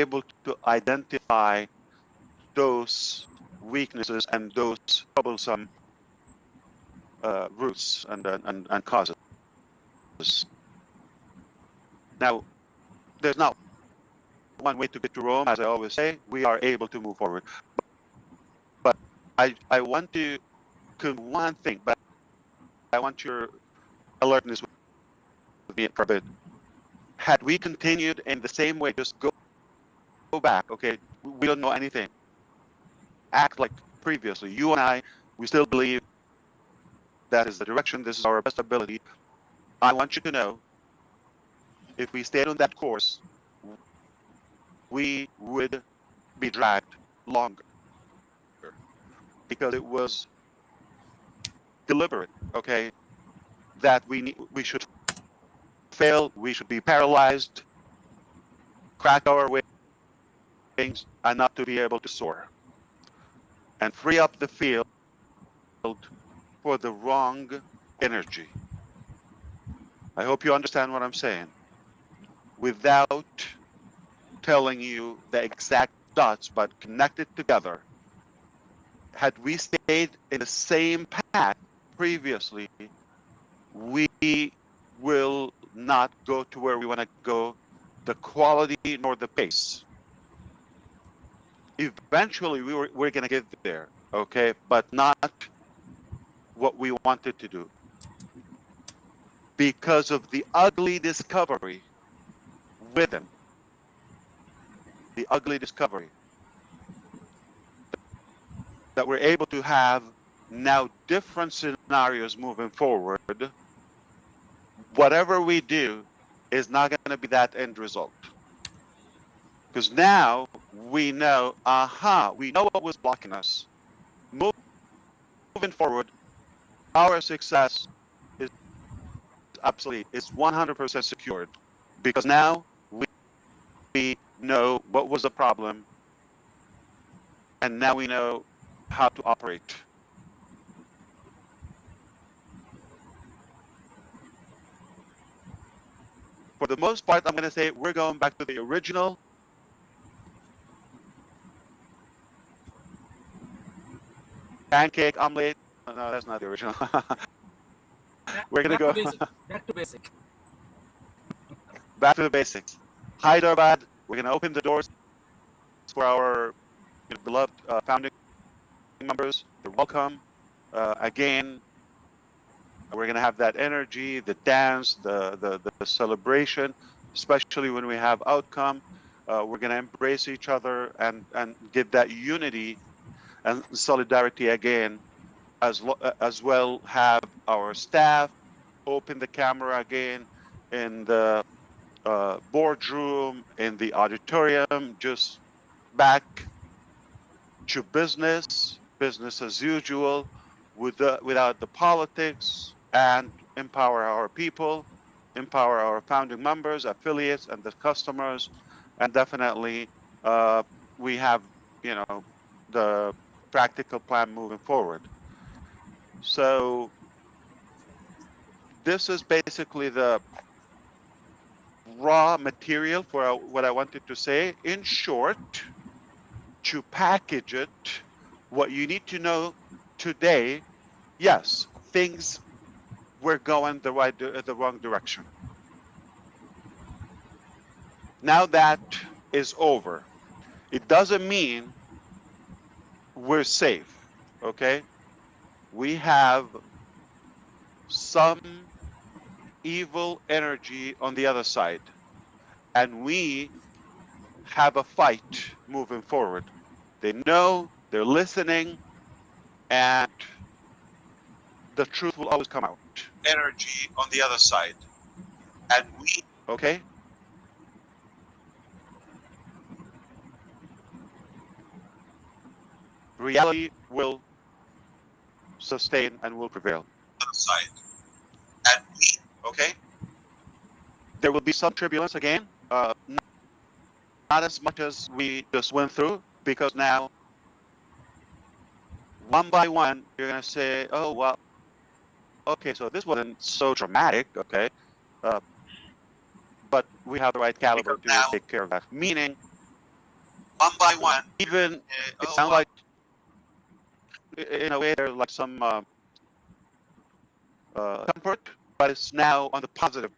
able to identify those weaknesses and those troublesome roots and causes. Now, there's not one way to get to Rome, as I always say. We are able to move forward. But I want to one thing, but I want your alertness with me for a bit. Had we continued in the same way, just go back, okay? We don't know anything. Act like previously. You and I, we still believe that is the direction, this is our best ability. I want you to know, if we stayed on that course, we would be dragged longer because it was deliberate, okay? That we should fail, we should be paralyzed, crack our wings, and not to be able to soar and free up the field for the wrong energy. I hope you understand what I'm saying. Without telling you the exact dots, but connected together, had we stayed in the same path previously, we will not go to where we want to go, the quality nor the pace. Eventually, we're going to get there, okay, but not what we wanted to do because of the ugly discovery within. The ugly discovery that we're able to have now different scenarios moving forward. Whatever we do is not going to be that end result. Because now we know, we know what was blocking us. Moving forward, our success is absolutely, is 100% secured. Because now we know what was the problem, and now we know how to operate. For the most part, I'm going to say we're going back to the original. Pancake, omelet. No, that's not the original. We're going to go back to basic. Back to the basics. Hyderabad, we're going to open the doors for our beloved founding members. They're welcome. Again, we're going to have that energy, the dance, the celebration, especially when we have outcome. We're going to embrace each other and get that unity and solidarity again, as well have our staff open the camera again in the boardroom, in the auditorium, just back to business as usual, without the politics, and empower our people, empower our founding members, affiliates, and the customers, and definitely we have, the practical plan moving forward. So this is basically the raw material for what I wanted to say. In short, to package it, what you need to know today, yes, things were going the wrong direction. Now that is over. It doesn't mean we're safe, okay? We have some evil energy on the other side, and we have a fight moving forward. They know, they're listening, and the truth will always come out. Energy on the other side, and we, okay? Reality will sustain and will prevail. On the other side, and we, okay? There will be some turbulence again, not as much as we just went through, because now, one by one, you're going to say, oh, well, okay, so this wasn't so dramatic, okay? But we have the right caliber to take care of that. Meaning, one by one. Even it sounds like, in a way, there's like some comfort, but it's now on the positive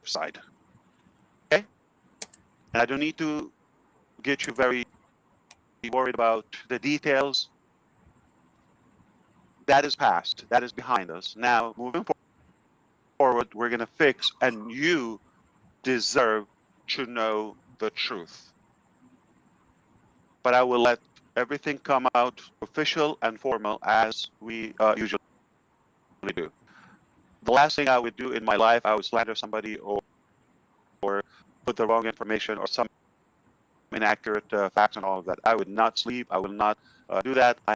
side. Okay, and I don't need to get you very worried about the details. That is past. That is behind us. Now, moving forward, we're going to fix, and you deserve to know the truth. But I will let everything come out official and formal as we usually do. The last thing I would do in my life, I would slander somebody or put the wrong information or some inaccurate facts and all of that. I would not sleep. I will not do that. I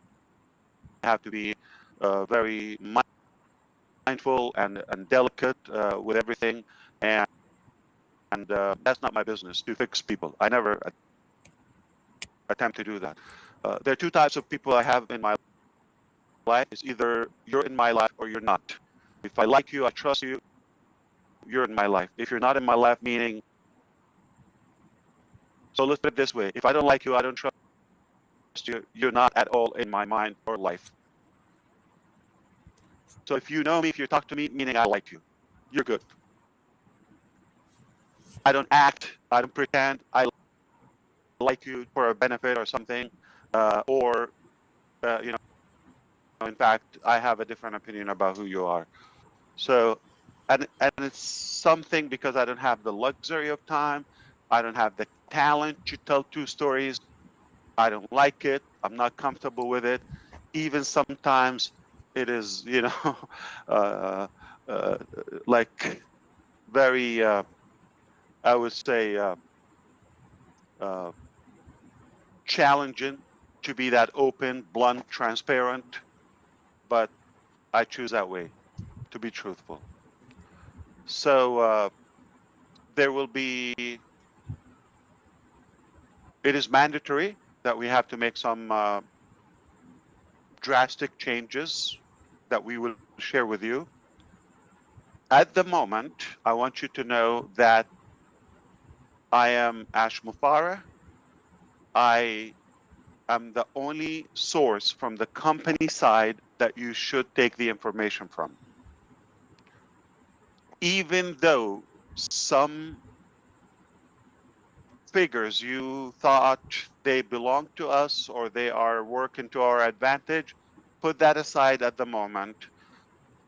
have to be very mindful and delicate with everything, and that's not my business to fix people. I never attempt to do that. There are two types of people I have in my life. It's either you're in my life or you're not. If I like you, I trust you, you're in my life. If you're not in my life, meaning, so let's put it this way: if I don't like you, I don't trust you, you're not at all in my mind or life. So if you know me, if you talk to me, meaning I like you, you're good. I don't act, I don't pretend I like you for a benefit or something, or you know, in fact, I have a different opinion about who you are. So, and it's something because I don't have the luxury of time, I don't have the talent to tell two stories. I don't like it. I'm not comfortable with it. Even sometimes it is, you know, uh, uh, like very, I would say, uh, challenging to be that open, blunt, transparent. But I choose that way to be truthful. So there will be, it is mandatory that we have to make some drastic changes that we will share with you. At the moment, I want you to know that I am Ash Mufareh. I am the only source from the company side that you should take the information from. Even though some figures you thought they belong to us or they are working to our advantage, put that aside at the moment.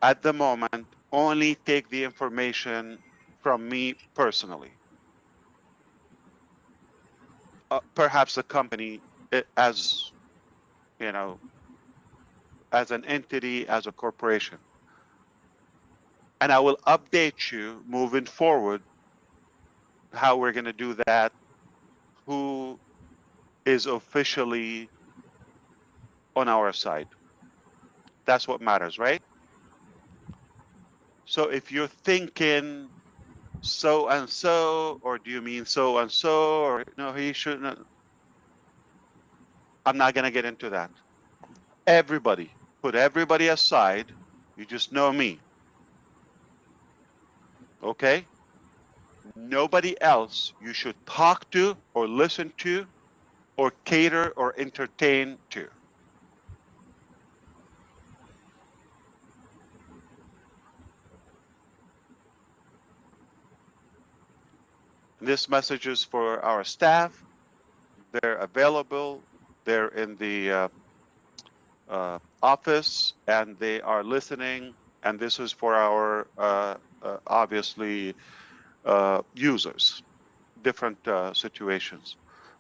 At the moment, only take the information from me personally. Perhaps the company, as you know, as an entity, as a corporation. And I will update you moving forward how we're going to do that, who is officially on our side. That's what matters, right? So if you're thinking so and so, or do you mean so and so, or no, he shouldn't, I'm not going to get into that. Everybody, put everybody aside. You just know me. Okay? Nobody else you should talk to or listen to or cater or entertain to. This message is for our staff. They're available. They're in the office and they are listening. And this is for our obviously users, different situations.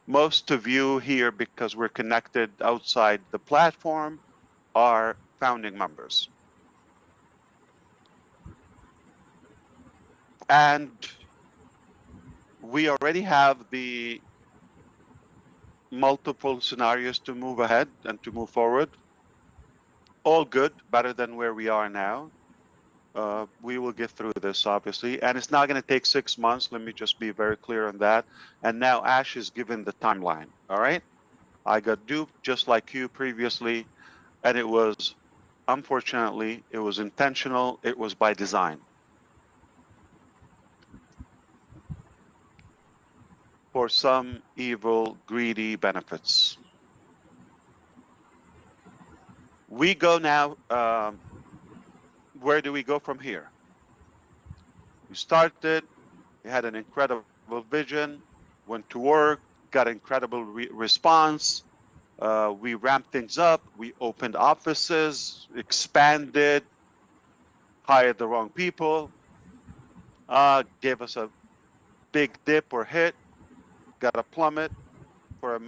Most of you here, because we're connected outside the platform, are founding members. And we already have the multiple scenarios to move ahead and to move forward. All good, better than where we are now. We will get through this, obviously, and it's not going to take 6 months. Let me just be very clear on that. And now Ash is given the timeline. All right. I got duped just like you previously, and it was, unfortunately, it was intentional. It was by design. for some evil, greedy benefits. We go now, where do we go from here? We started, we had an incredible vision, went to work, got incredible response. We ramped things up, we opened offices, expanded, hired the wrong people, gave us a big dip or hit, got a plummet for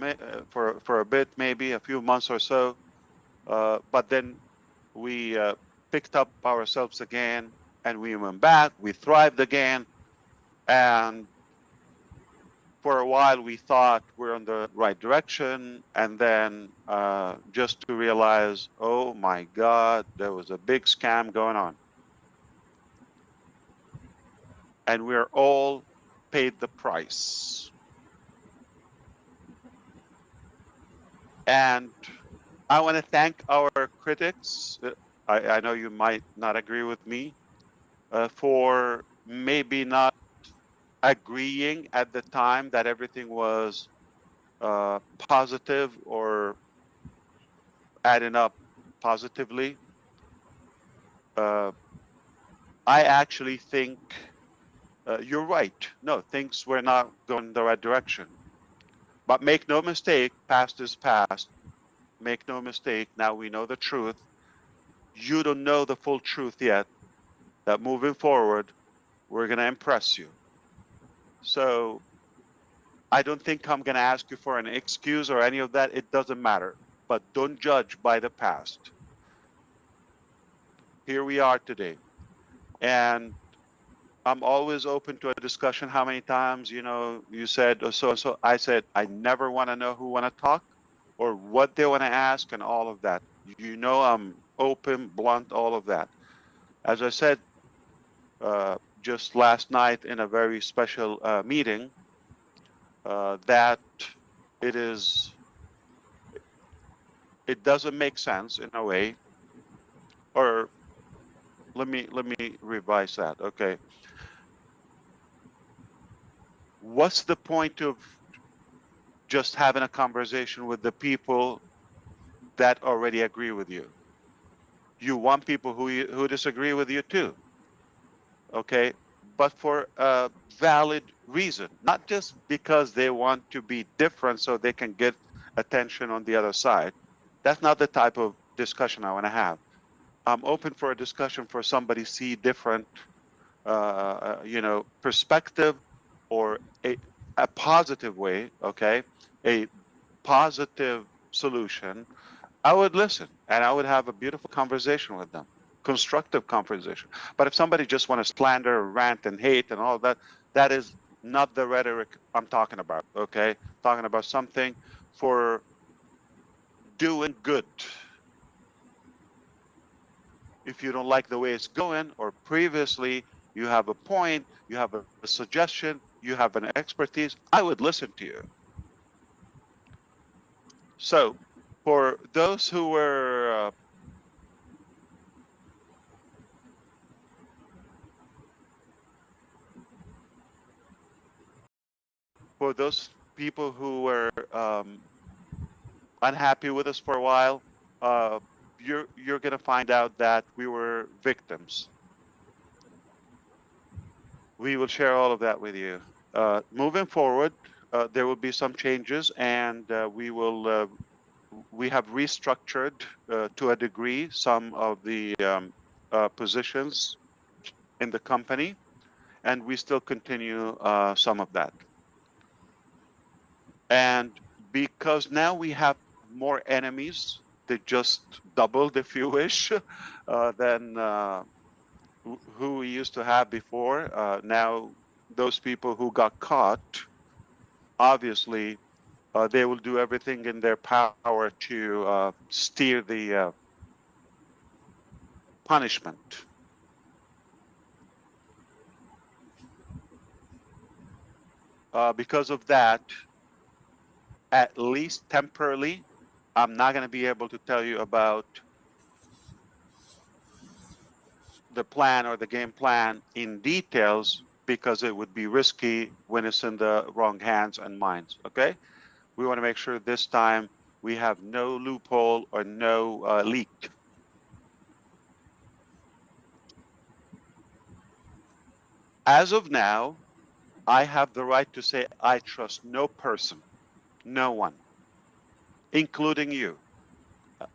for a bit, maybe a few months or so. But then we picked up ourselves again and we went back, we thrived again. And for a while we thought we're on the right direction. And then just to realize, oh my God, there was a big scam going on. And we're all paid the price. And I want to thank our critics. I know you might not agree with me for maybe not agreeing at the time that everything was positive or adding up positively. Uh, I actually think you're right. No, things were not going the right direction. But make no mistake, past is past. Make no mistake, now we know the truth. You don't know the full truth yet, that moving forward, we're going to impress you. So I don't think I'm going to ask you for an excuse or any of that. It doesn't matter. But don't judge by the past. Here we are today. And I'm always open to a discussion. How many times, you said so and so? I said, I never want to know who want to talk or what they want to ask and all of that. I'm open, blunt, all of that. As I said just last night in a very special meeting, that it is it doesn't make sense in a way. Or let me revise that. Okay, what's the point of just having a conversation with the people that already agree with you? You want people who disagree with you too, okay? But for a valid reason, not just because they want to be different so they can get attention on the other side. That's not the type of discussion I want to have. I'm open for a discussion for somebody see different, perspective or a positive way, okay? A positive solution. I would listen and I would have a beautiful conversation with them, constructive conversation. But if somebody just want to slander, rant, and hate and all that, that is not the rhetoric I'm talking about, okay? Talking about something for doing good. If you don't like the way it's going, or previously you have a point, you have a suggestion, you have an expertise, I would listen to you. So for those who were for those people who were unhappy with us for a while, uh, you're going to find out that we were victims. We will share all of that with you. Moving forward, there will be some changes, and we have restructured to a degree some of the positions in the company, and we still continue some of that. And because now we have more enemies, they just doubled, if you wish, than who we used to have before. Now, those people who got caught, obviously, they will do everything in their power to steer the punishment. Because of that, at least temporarily, I'm not going to be able to tell you about the plan or the game plan in details, because it would be risky when it's in the wrong hands and minds. Okay, we want to make sure this time we have no loophole or no leak. As of now, I have the right to say I trust no person, no one, including you.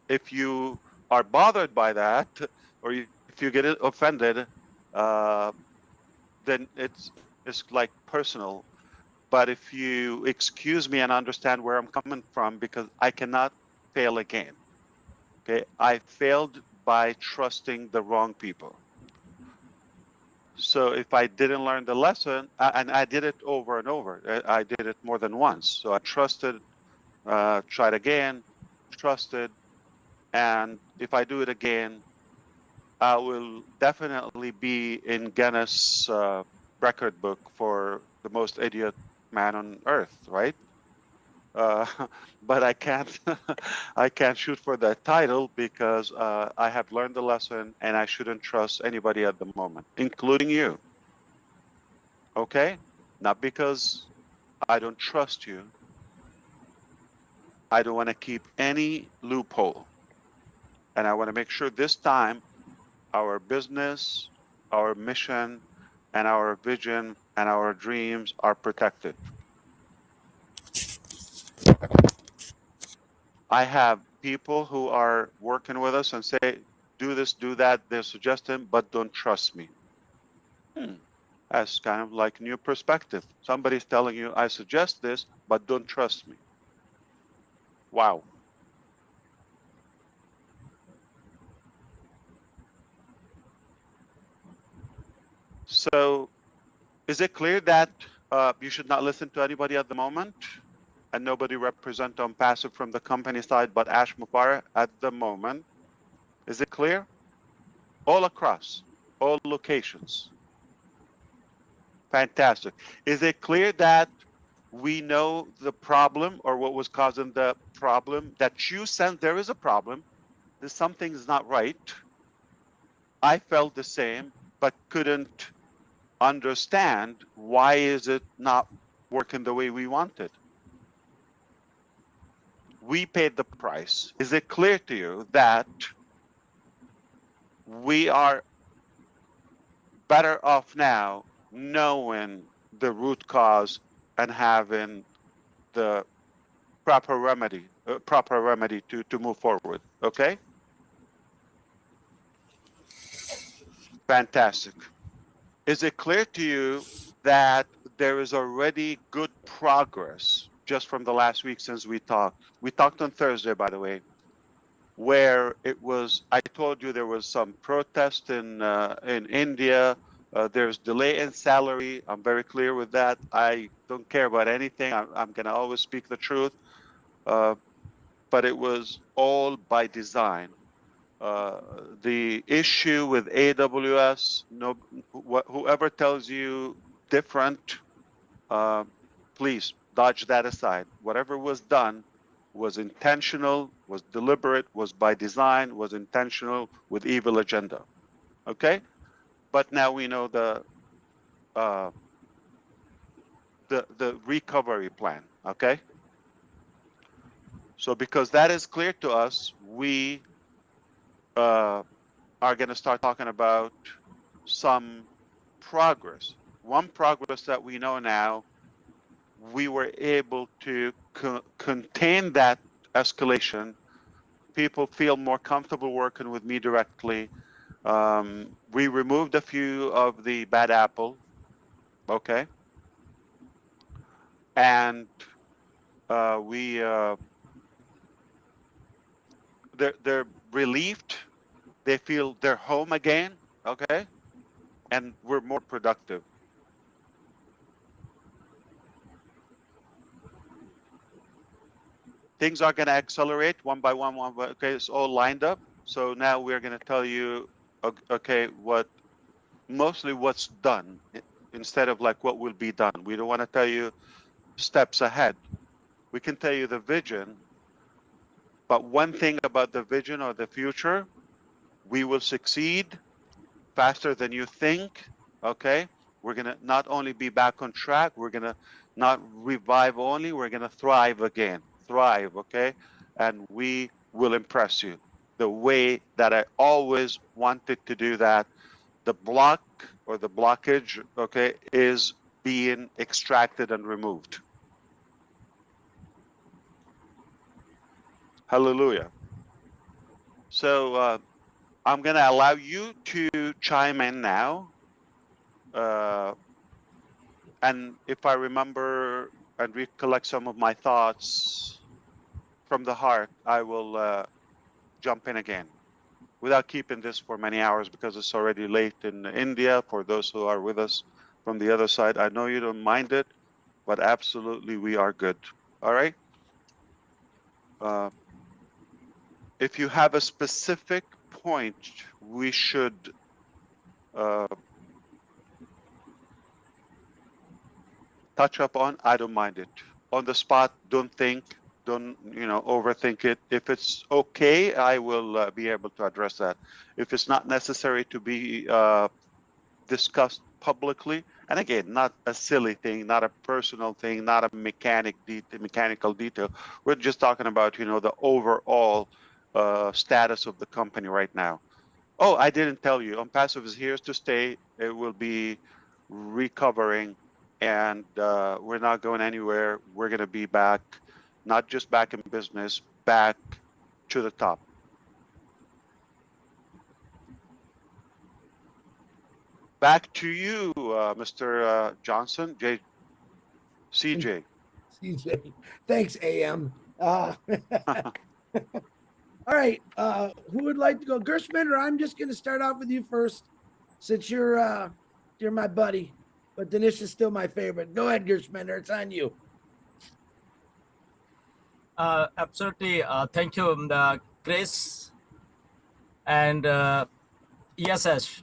If you are bothered by that, or if you get offended, uh, then it's like personal. But if you excuse me and understand where I'm coming from, because I cannot fail again. Okay, I failed by trusting the wrong people. So if I didn't learn the lesson, and I did it over and over, I did it more than once. So I trusted, tried again, trusted, and if I do it again, I will definitely be in Guinness record book for the most idiot man on earth, right? Uh, but I can't, I can't shoot for that title because I have learned the lesson, and I shouldn't trust anybody at the moment, including you. Okay, not because I don't trust you. I don't want to keep any loophole, and I want to make sure this time our business, our mission, and our vision and our dreams are protected. I have people who are working with us and say, do this, do that. They're suggesting, but don't trust me. That's kind of like new perspective. Somebody's telling you, I suggest this, but don't trust me. Wow. So is it clear that you should not listen to anybody at the moment, and nobody represent on passive from the company side but Ash Mufareh at the moment? Is it clear? All across, all locations. Fantastic. Is it clear that we know the problem or what was causing the problem, that you sense there is a problem, that something is not right? I felt the same, but couldn't understand why is it not working the way we wanted. We paid the price. Is it clear to you that we are better off now knowing the root cause and having the proper remedy to move forward? Okay, fantastic. Is it clear to you that there is already good progress just from the last week since we talked? We talked on Thursday, by the way, where it was, I told you there was some protest in India. There's delay in salary. I'm very clear with that. I don't care about anything. I'm going to always speak the truth. Uh, but it was all by design. Uh, the issue with AWS, no, whoever tells you different, uh, please dodge that aside. Whatever was done was intentional, was deliberate, was by design, was intentional with evil agenda. Okay, but now we know uh, the recovery plan. Okay, so because that is clear to us, we are going to start talking about some progress. One progress that we know now, we were able to contain that escalation. People feel more comfortable working with me directly. We removed a few of the bad apple, okay, and we they're relieved. They feel they're home again, okay, and we're more productive. Things are going to accelerate one by one, okay, it's all lined up. So now we're going to tell you, okay, mostly what's done instead of like what will be done. We don't want to tell you steps ahead. We can tell you the vision, but one thing about the vision or the future, we will succeed faster than you think, okay? We're going to not only be back on track, we're going to not revive only, we're going to thrive again. Thrive, okay? And we will impress you the way that I always wanted to do that. The block or the blockage, okay, is being extracted and removed. Hallelujah. So I'm going to allow you to chime in now. And if I remember and recollect some of my thoughts from the heart, I will jump in again without keeping this for many hours because it's already late in India for those who are with us from the other side. I know you don't mind it, but absolutely we are good. All right. Uh, if you have a specific point we should uh, touch up on, I don't mind it. On the spot, don't think, don't overthink it. If it's okay, I will be able to address that. If it's not necessary to be discussed publicly, and again, not a silly thing, not a personal thing, not a mechanical detail. We're just talking about the overall status of the company right now. Oh, I didn't tell you. OnPassive is here to stay. It will be recovering, and we're not going anywhere. We're going to be back, not just back in business, back to the top. Back to you, Mr. Johnson, CJ. CJ. Thanks, AM. All right. Who would like to go? Gershman, or I'm just going to start off with you first, since you're my buddy. But Dinesh is still my favorite. Go ahead, Gershman. It's on you. Absolutely. Thank you, Chris. And yes, Ash.